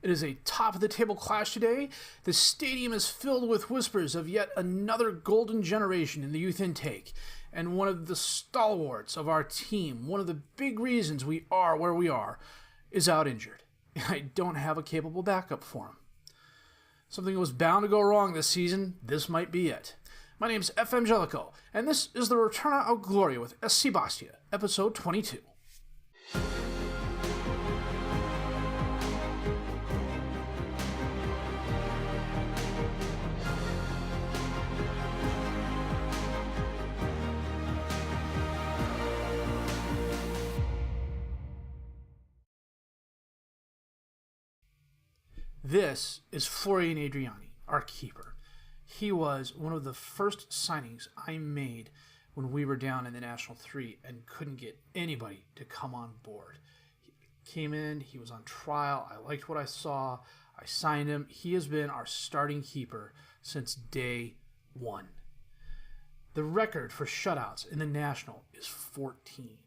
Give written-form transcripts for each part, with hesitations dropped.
It is a top-of-the-table clash today. The stadium is filled with whispers of yet another golden generation in the youth intake. And one of the stalwarts of our team, one of the big reasons we are where we are, is out injured. I don't have a capable backup for him. Something was bound to go wrong this season. This might be it. My name's FM19, and this is the Ritornu of Gloria with SC Bastia, episode 22. This is Florian Adriani, our keeper. He was one of the first signings I made when we were down in the National 3 and couldn't get anybody to come on board. He came in, he was on trial, I liked what I saw, I signed him. He has been our starting keeper since day one. The record for shutouts in the National is 14.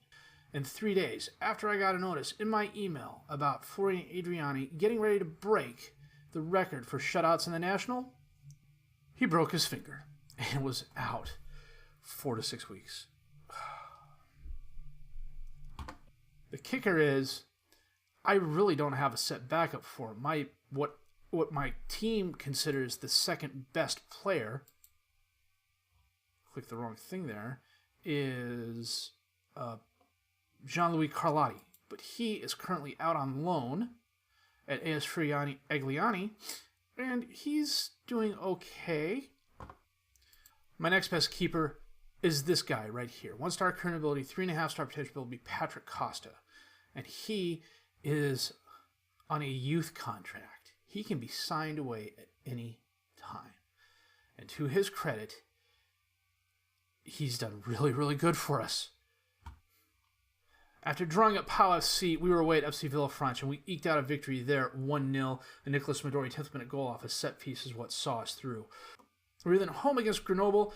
In 3 days, after I got a notice in my email about Florian Adriani getting ready to break the record for shutouts in the National, he broke his finger and was out 4 to 6 weeks. The kicker is, I really don't have a set backup for him. What my team considers the second best player, click the wrong thing there, is Gianluigi Carlotti, but he is currently out on loan at AS Friuli Agliani, and he's doing okay. My next best keeper is this guy right here. 1-star current ability, 3.5-star potential ability, be Patrick Costa, and he is on a youth contract. He can be signed away at any time, and to his credit, he's done really, really good for us. After drawing up Pau FC, we were away at FC Villafranche, and we eked out a victory there, 1-0. The Nicolas Midori 10th minute goal off a set piece is what saw us through. We were then home against Grenoble.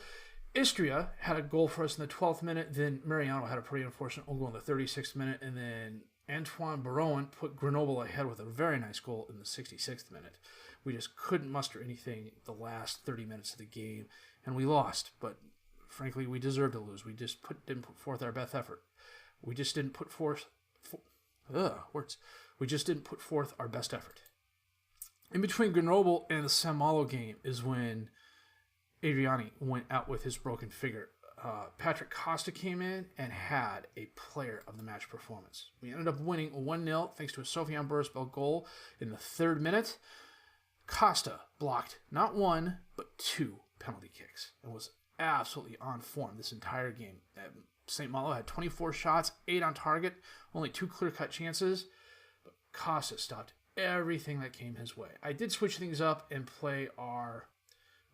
Istria had a goal for us in the 12th minute, then Mariano had a pretty unfortunate goal in the 36th minute, and then Antoine Barouin put Grenoble ahead with a very nice goal in the 66th minute. We just couldn't muster anything the last 30 minutes of the game, and we lost, but frankly, we deserved to lose. We just didn't put forth our best effort. We just didn't put forth We just didn't put forth our best effort. In between Grenoble and the San Malo game is when Adriani went out with his broken finger. Patrick Costa came in and had a player of the match performance. We ended up winning 1-0 thanks to a Sofiane Borisbel goal in the 3rd minute. Costa blocked not 1, but 2 penalty kicks and was absolutely on form this entire game. St. Malo had 24 shots, 8 on target, only 2 clear-cut chances, but Costa stopped everything that came his way. I did switch things up and play our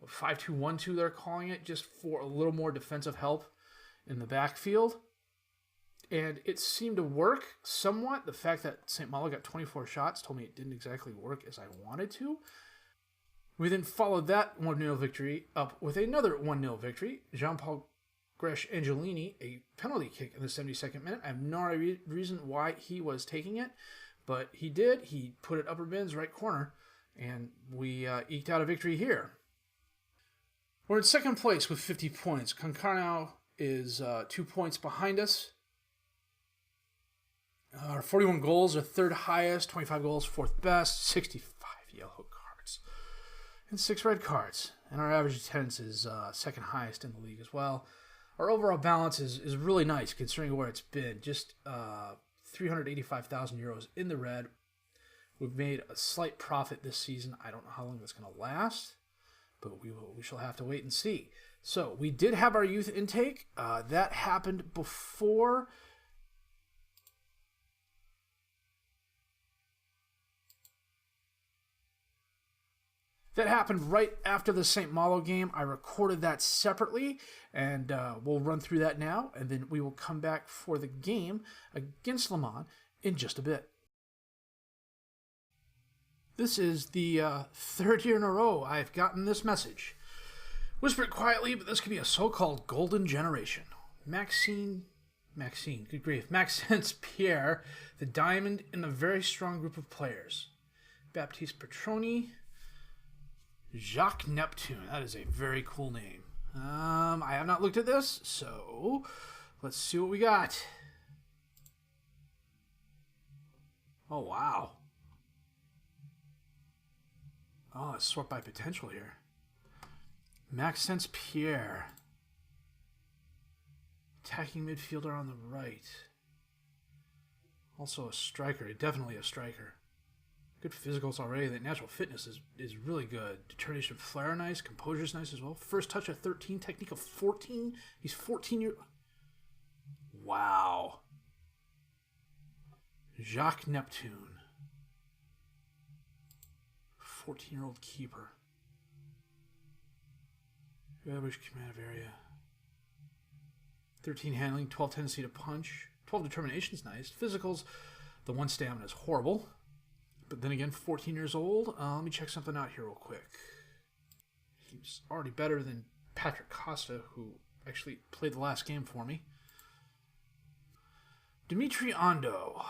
5-2-1-2, they're calling it, just for a little more defensive help in the backfield, and it seemed to work somewhat. The fact that St. Malo got 24 shots told me it didn't exactly work as I wanted to. We then followed that 1-0 victory up with another 1-0 victory. Jean-Paul Gresh Angelini, a penalty kick in the 72nd minute. I have no reason why he was taking it, but he did. He put it upper bins, right corner, and we eked out a victory here. We're in second place with 50 points. Concarneau is 2 points behind us. Our 41 goals are 3rd highest, 25 goals, 4th best, 65 yellow cards, and 6 red cards. And our average attendance is 2nd highest in the league as well. Our overall balance is really nice considering where it's been. Just 385,000 euros in the red. We've made a slight profit this season. I don't know how long that's going to last, but we shall have to wait and see. So we did have our youth intake. That happened before That happened right after the St. Malo game. I recorded that separately, and we'll run through that now, and then we will come back for the game against Le Mans in just a bit. This is the 3rd year in a row I've gotten this message. Whisper it quietly, but this could be a so-called golden generation. Maxime, good grief. Maxence Pierre, the diamond in a very strong group of players. Baptiste Petroni. Jacques Neptune. That is a very cool name. I have not looked at this, so let's see what we got. Oh, wow. Oh, it's sort by potential here. Maxence Pierre. Attacking midfielder on the right. Also a striker. Definitely a striker. Good physicals already. That natural fitness is really good. Determination of flair nice. Composure's nice as well. First touch of 13. Technique of 14. He's 14 years... Wow. Jacques Neptune. 14-year-old keeper. Average command of area. 13 handling. 12 tendency to punch. 12 determination is nice. Physicals. The 1 stamina is horrible. But then again, 14 years old. Let me check something out here real quick. He's already better than Patrick Costa, who actually played the last game for me. Dimitri Ondo.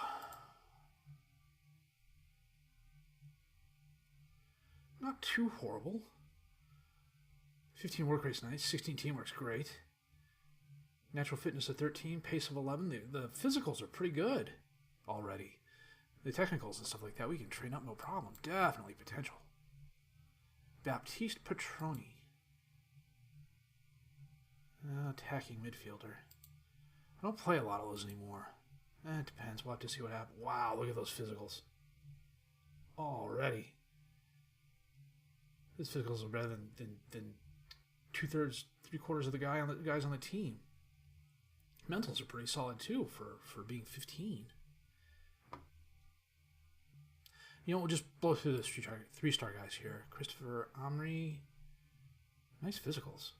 Not too horrible. 15 work rate's nice. 16 teamwork's great. Natural fitness of 13. Pace of 11. The physicals are pretty good already. The technicals and stuff like that, we can train up no problem. Definitely potential. Baptiste Petroni. Attacking midfielder. I don't play a lot of those anymore. It depends. We'll have to see what happens. Wow, look at those physicals. Already. His physicals are better than 2/3, 3/4 of the guys on the team. Mentals are pretty solid too for being 15. You know, we'll just blow through the 3-star guys here. Christopher Omri. Nice physicals.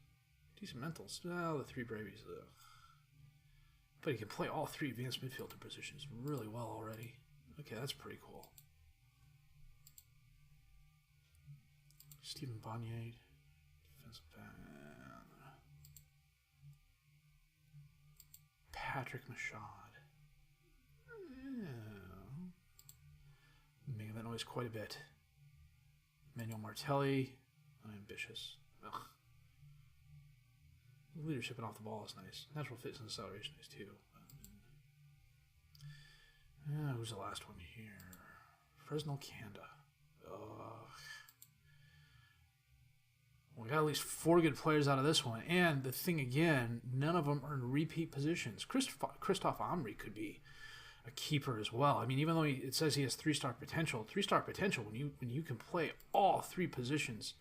Decent mentals. Oh, the 3 Bravies. Ugh. But he can play all 3 advanced midfielder positions really well already. Okay, that's pretty cool. Stephen Bonnier. Defensive back. Patrick Machad. Making that noise quite a bit. Manuel Martelli. Unambitious. Ugh. Leadership and off the ball is nice. Natural fitness and acceleration is nice too. Who's the last one here? Fresnel Kanda. Ugh. We got at least 4 good players out of this one. And the thing again, none of them are in repeat positions. Christophe Omri could be a keeper as well. I mean, even though it says he has 3-star potential, 3-star potential when you can play all 3 positions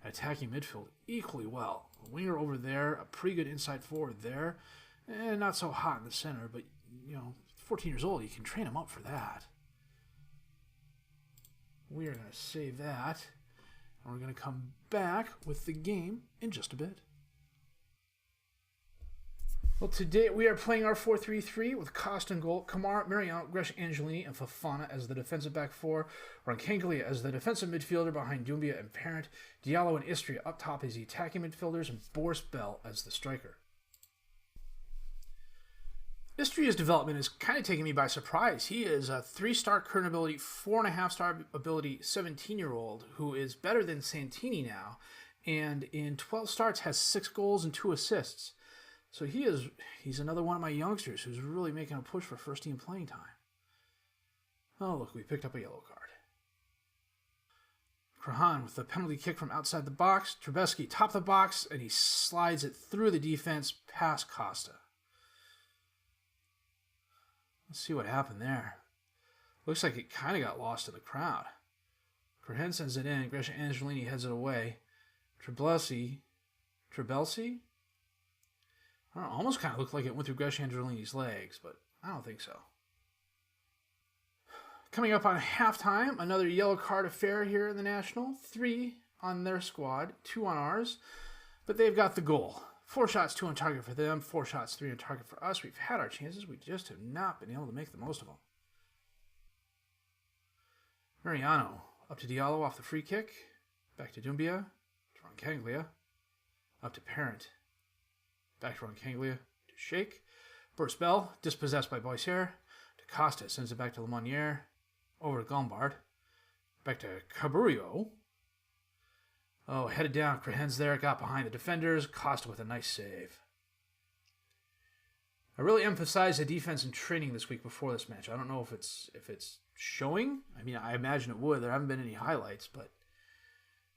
at attacking midfield equally well. A winger over there, a pretty good inside forward there, and not so hot in the center, but 14 years old, you can train him up for that. We are going to save that, and we're going to come back with the game in just a bit. Well, today we are playing our 4-3-3 with Costa in goal, Kamara, Mariano, Gresh, Angelini, and Fofana as the defensive back 4, Roncaglia as the defensive midfielder behind Doumbia and Parent, Diallo and Istria up top as the attacking midfielders, and Boris Bell as the striker. Istria's development is kind of taking me by surprise. He is a 3-star current ability, 4.5-star ability 17-year-old who is better than Santini now, and in 12 starts has 6 goals and 2 assists. So he's another one of my youngsters who's really making a push for first-team playing time. Oh, look, we picked up a yellow card. Krahan with the penalty kick from outside the box. Trubisky top the box, and he slides it through the defense past Costa. Let's see what happened there. Looks like it kind of got lost in the crowd. Krahan sends it in. Gresha Angelini heads it away. Trebelsi? I don't know, almost kind of looked like it went through Gresh Angelini's legs, but I don't think so. Coming up on halftime, another yellow card affair here in the National. 3 on their squad, 2 on ours, but they've got the goal. 4 shots, 2 on target for them, 4 shots, 3 on target for us. We've had our chances, we just have not been able to make the most of them. Mariano up to Diallo off the free kick, back to Doumbia, to Roncaglia, up to Parent. Back to Roncaglia to Shake. Boris Bell, dispossessed by Boissier. To Costa, sends it back to Lemonnier. Over to Gombard. Back to Caburio. Oh, headed down. Crahen's there. Got behind the defenders. Costa with a nice save. I really emphasized the defense in training this week before this match. I don't know if it's showing. I mean, I imagine it would. There haven't been any highlights, but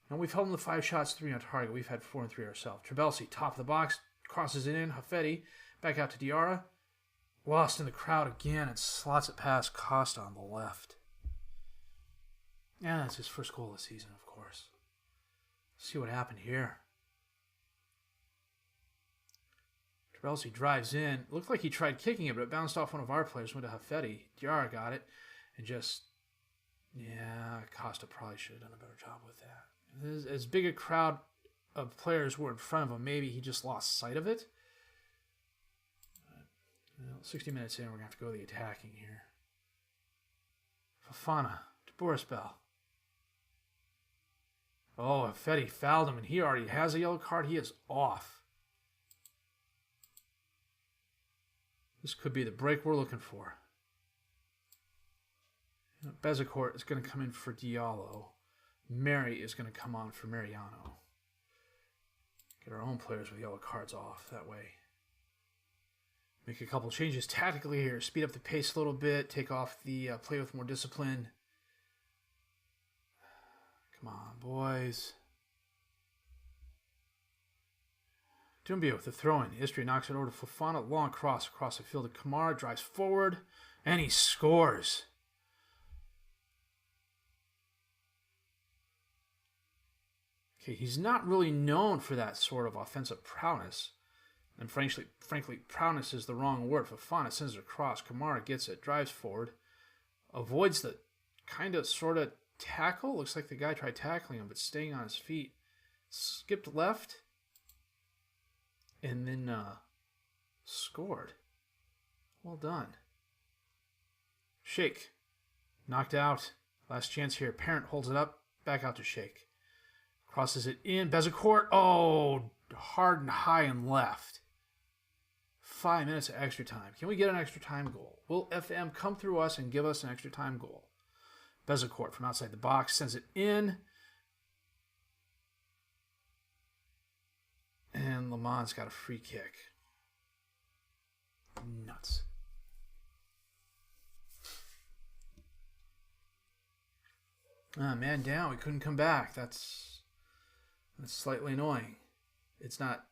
we've held them to 5 shots, 3 on target. We've had 4 and 3 ourselves. Trabelsi, top of the box, crosses it in. Hafetti, back out to Diarra. Lost in the crowd again and slots it past Costa on the left. Yeah, that's his first goal of the season, of course. Let's see what happened here. Trabelsi drives in. Looked like he tried kicking it, but it bounced off one of our players, went to Hafetti. Diarra got it, and Costa probably should have done a better job with that. As big a crowd of players were in front of him, maybe he just lost sight of it. 60 minutes in, we're going to have to go to the attacking here. Fofana to Borisbel. Oh, Hafetti fouled him, and he already has a yellow card. He is off. This could be the break we're looking for. Bezecourt is going to come in for Diallo. Mary is going to come on for Mariano. Get our own players with yellow cards off that way. Make a couple changes tactically here. Speed up the pace a little bit. Take off the play with more discipline. Come on, boys. Doumbia with the throw-in. Istria knocks it over to Fofana. Long cross across the field to Kamara. Drives forward. And he scores. Okay, he's not really known for that sort of offensive prowess. And frankly, prowess is the wrong word. Fofana sends it across. Kamara gets it. Drives forward. Avoids the kind of sort of tackle. Looks like the guy tried tackling him, but staying on his feet. Skipped left. And then scored. Well done. Shake. Knocked out. Last chance here. Parent holds it up. Back out to Shake. Crosses it in. Bezecourt. Oh, hard and high and left. 5 minutes of extra time. Can we get an extra time goal? Will FM come through us and give us an extra time goal? Bezecourt from outside the box sends it in. And Lamont's got a free kick. Nuts. Man down. We couldn't come back. That's slightly annoying. It's not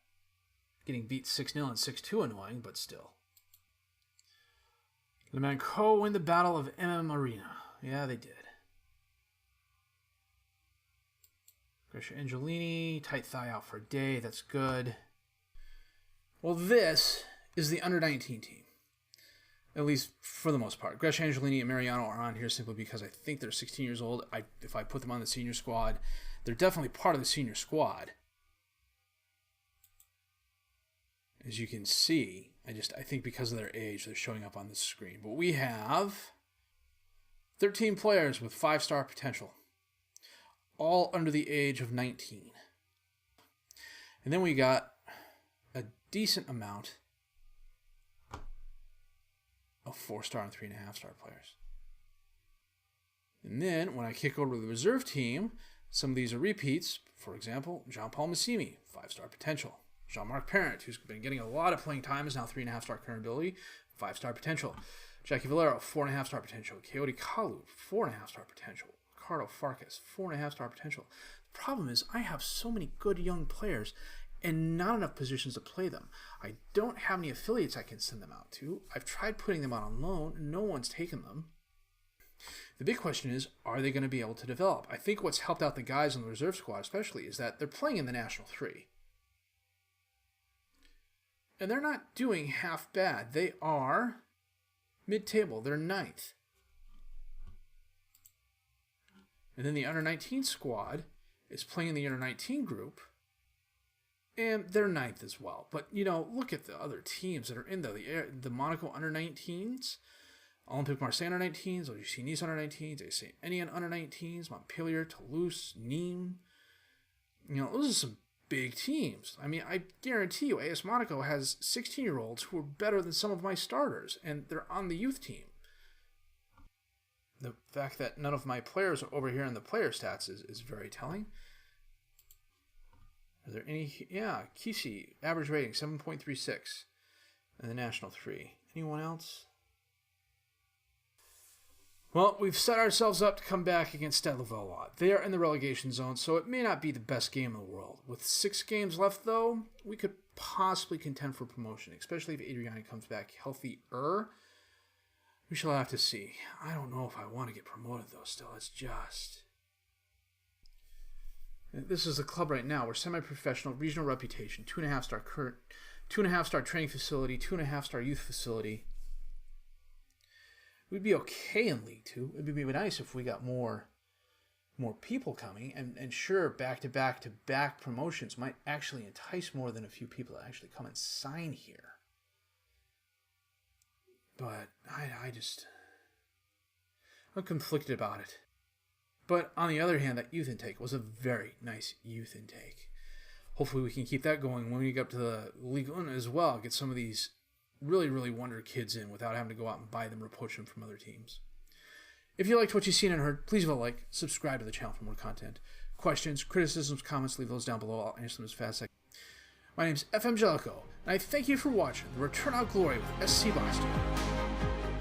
getting beat 6-0 and 6-2 annoying, but still. Le Manco win the Battle of Arena. Yeah, they did. Grisha Angelini, tight thigh out for a day. That's good. Well, this is the under-19 team. At least for the most part. Grisha Angelini and Mariano are on here simply because I think they're 16 years old. If I put them on the senior squad, they're definitely part of the senior squad. As you can see, I think because of their age, they're showing up on this screen. But we have 13 players with 5-star potential, all under the age of 19. And then we got a decent amount of 4-star and 3.5-star players. And then when I kick over to the reserve team, some of these are repeats. For example, Jean-Paul Massimi, 5-star potential. Jean-Marc Parent, who's been getting a lot of playing time, is now 3.5-star current ability, 5-star potential. Jackie Valero, 4.5-star potential. Coyote Kalu, 4.5-star potential. Ricardo Farkas, 4.5-star potential. The problem is I have so many good young players and not enough positions to play them. I don't have any affiliates I can send them out to. I've tried putting them out on loan. No one's taken them. The big question is, are they going to be able to develop? I think what's helped out the guys on the reserve squad especially is that they're playing in the National 3. And they're not doing half bad. They are mid-table. They're 9th. And then the under-19 squad is playing in the under-19 group. And they're 9th as well. But, look at the other teams that are in there. The Monaco under-19s, Olympique Marseille under-19s, OGC Nice under-19s, AC Etienne under-19s, Montpellier, Toulouse, Nîmes. Those are some big teams. I mean, I guarantee you AS Monaco has 16-year-olds who are better than some of my starters, and they're on the youth team. The fact that none of my players are over here in the player stats is very telling. Are there any? Yeah, Kisi, average rating 7.36 in the National 3. Anyone else? Well, we've set ourselves up to come back against Stade Lavallois. They are in the relegation zone, so it may not be the best game in the world. With 6 games left, though, we could possibly contend for promotion, especially if Adriani comes back healthier. We shall have to see. I don't know if I want to get promoted, though, still. It's just... This is the club right now. We're semi-professional, regional reputation, 2.5-star current, 2.5-star training facility, 2.5-star youth facility. We'd be okay in League 2. It'd be nice if we got more people coming. And sure, back-to-back promotions might actually entice more than a few people to actually come and sign here. But I'm conflicted about it. But on the other hand, that youth intake was a very nice youth intake. Hopefully we can keep that going when we get up to the Ligue 1 as well. Get some of these really, really wonder kids in without having to go out and buy them or poach them from other teams. If you liked what you've seen and heard, please leave a like, subscribe to the channel for more content. Questions, criticisms, comments, leave those down below. I'll answer them as fast as I can. My name's FM19, and I thank you for watching the Return Out Gloria with SC Bastia.